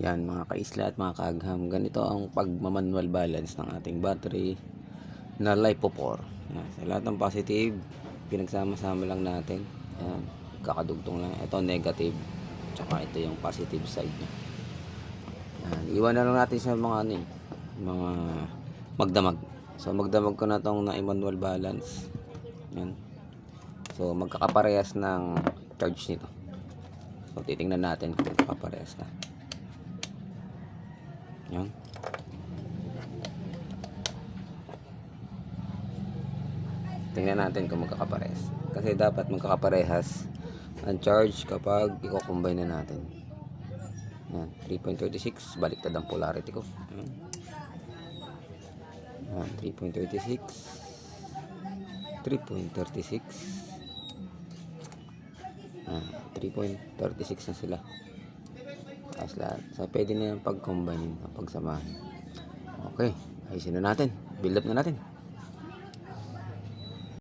Yan mga kaisla at mga kaagham, ganito ang pagmamanual balance ng ating battery na LiPo4. Yan, sa lahat ng positive, pinagsama-sama lang natin. Yan, kakadugtong lang. Ito negative, tsaka ito yung positive side niya. Yan, iwan na lang natin sa mga ano eh, mga magdamag. So magdamag ko na tong na manual balance. Yan. So magkakaparehas ng charge nito. So titingnan natin kung magkakaparehas na. Yan. Tingnan natin kung magkakaparehas. Kasi dapat magkakaparehas ang charge kapag i-combine na natin. Yan, 3.36, baliktad ang polarity ko. Yan, 3.36, 3.36. Yan, 3.36 na sila. Tapos lahat. So, pwede na yung pag-combine, pagsamahin. Okay, ayusin na natin. Build up na natin.